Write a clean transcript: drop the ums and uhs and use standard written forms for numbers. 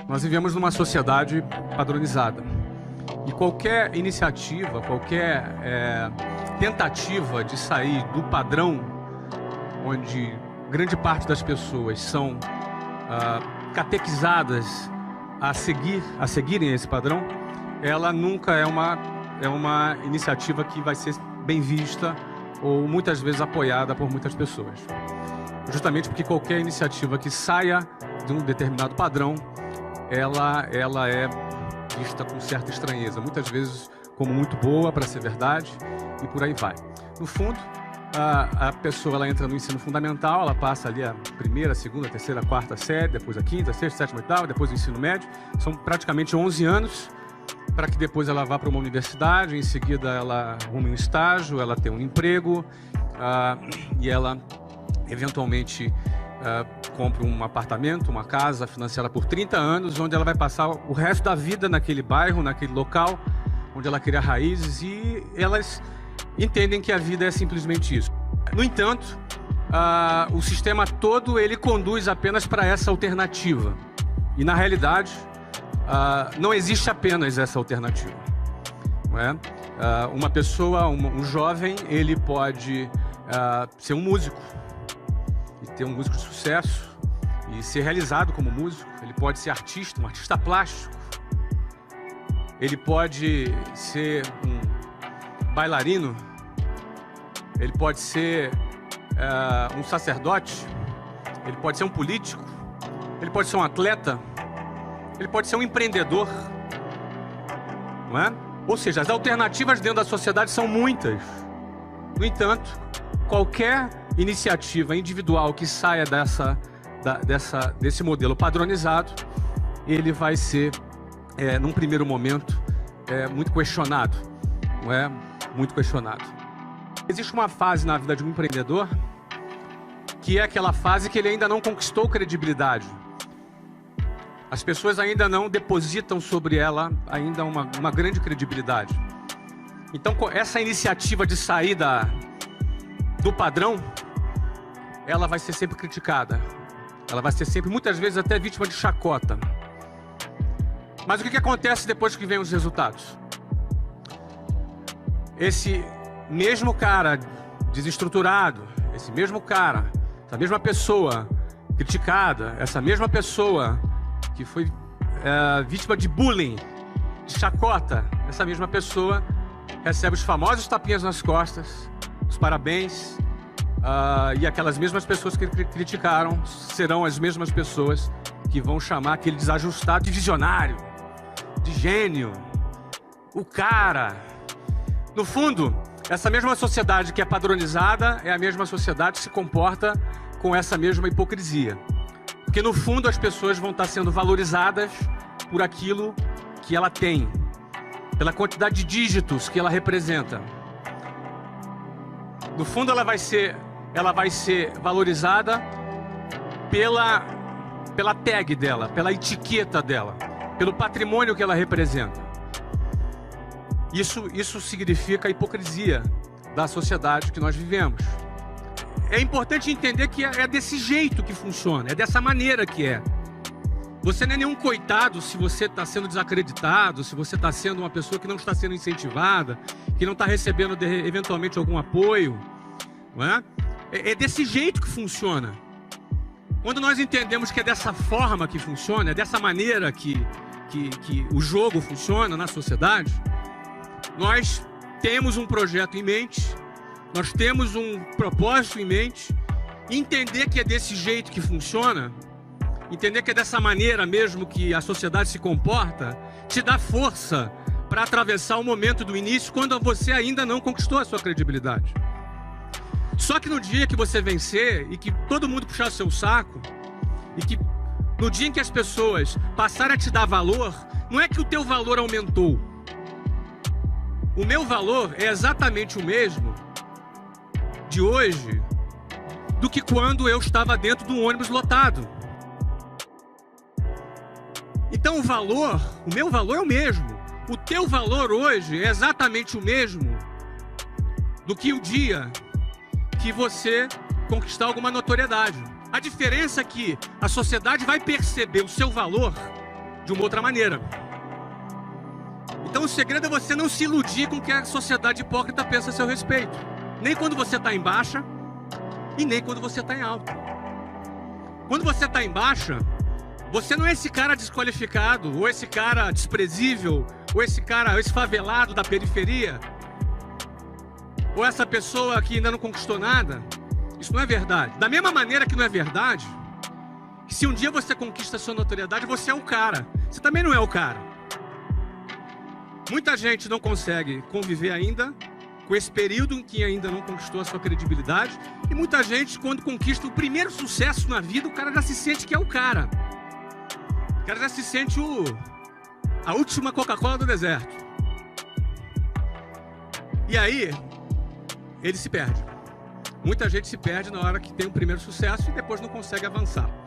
Nós vivemos numa sociedade padronizada. E qualquer iniciativa, qualquer tentativa de sair do padrão, onde grande parte das pessoas são catequizadas a seguirem esse padrão, ela nunca é uma iniciativa que vai ser bem vista ou muitas vezes apoiada por muitas pessoas. Justamente porque qualquer iniciativa que saia de um determinado padrão, ela é vista com certa estranheza, muitas vezes como muito boa para ser verdade, e por aí vai. No fundo, a pessoa ela entra no ensino fundamental, ela passa ali a primeira, segunda, terceira, quarta série, depois a quinta, sexta, sétima, oitava, depois o ensino médio. São praticamente 11 anos para que depois ela vá para uma universidade, em seguida ela arrume um estágio, ela tem um emprego e ela eventualmente compra um apartamento, uma casa financiada por 30 anos, onde ela vai passar o resto da vida naquele bairro, naquele local, onde ela cria raízes, e elas entendem que a vida é simplesmente isso. No entanto, o sistema todo ele conduz apenas para essa alternativa. E na realidade, não existe apenas essa alternativa. Não é? Uma pessoa, um jovem, ele pode ser um músico, e ter um músico de sucesso, e ser realizado como músico. Ele pode ser artista, um artista plástico. Ele pode ser um bailarino. Ele pode ser um sacerdote. Ele pode ser um político. Ele pode ser um atleta. Ele pode ser um empreendedor. Não é? Ou seja, as alternativas dentro da sociedade são muitas. No entanto, qualquer iniciativa individual que saia desse modelo padronizado, ele vai ser, num primeiro momento, muito questionado. Não é? Muito questionado. Existe uma fase na vida de um empreendedor que é aquela fase que ele ainda não conquistou credibilidade. As pessoas ainda não depositam sobre ela ainda uma grande credibilidade. Então, essa iniciativa de sair do padrão, ela vai ser sempre criticada. Ela vai ser sempre, muitas vezes, até vítima de chacota. Mas o que acontece depois que vem os resultados? Esse mesmo cara desestruturado, esse mesmo cara, essa mesma pessoa criticada, essa mesma pessoa que foi vítima de bullying, de chacota, essa mesma pessoa recebe os famosos tapinhas nas costas, os parabéns, e aquelas mesmas pessoas que criticaram serão as mesmas pessoas que vão chamar aquele desajustado de visionário, de gênio, o cara. No fundo, essa mesma sociedade que é padronizada é a mesma sociedade que se comporta com essa mesma hipocrisia. Porque no fundo as pessoas vão estar sendo valorizadas por aquilo que ela tem, pela quantidade de dígitos que ela representa. No fundo ela vai ser valorizada pela tag dela, pela etiqueta dela, pelo patrimônio que ela representa. Isso significa a hipocrisia da sociedade que nós vivemos. É importante entender que é desse jeito que funciona, é dessa maneira que é. Você não é nenhum coitado se você está sendo desacreditado, se você está sendo uma pessoa que não está sendo incentivada, que não está recebendo eventualmente algum apoio. Não é? É desse jeito que funciona. Quando nós entendemos que é dessa forma que funciona, é dessa maneira que o jogo funciona na sociedade, nós temos um projeto em mente, nós temos um propósito em mente. Entender que é desse jeito que funciona, entender que é dessa maneira mesmo que a sociedade se comporta, te dá força para atravessar o momento do início, quando você ainda não conquistou a sua credibilidade. Só que no dia que você vencer e que todo mundo puxar o seu saco, e que no dia em que as pessoas passarem a te dar valor, não é que o teu valor aumentou. O meu valor é exatamente o mesmo de hoje do que quando eu estava dentro de um ônibus lotado. Então o meu valor é o mesmo. O teu valor hoje é exatamente o mesmo do que o dia que você conquistar alguma notoriedade. A diferença é que a sociedade vai perceber o seu valor de uma outra maneira. Então o segredo é você não se iludir com o que a sociedade hipócrita pensa a seu respeito. Nem quando você está em baixa e nem quando você está em alta. Quando você está em baixa, você não é esse cara desqualificado, ou esse cara desprezível, ou esse cara, esse favelado da periferia, ou essa pessoa que ainda não conquistou nada. Isso não é verdade. Da mesma maneira que não é verdade, que se um dia você conquista a sua notoriedade, você é o cara. Você também não é o cara. Muita gente não consegue conviver ainda com esse período em que ainda não conquistou a sua credibilidade. E muita gente, quando conquista o primeiro sucesso na vida, o cara já se sente que é o cara. O cara já se sente a última Coca-Cola do deserto. E aí, ele se perde. Muita gente se perde na hora que tem o primeiro sucesso e depois não consegue avançar.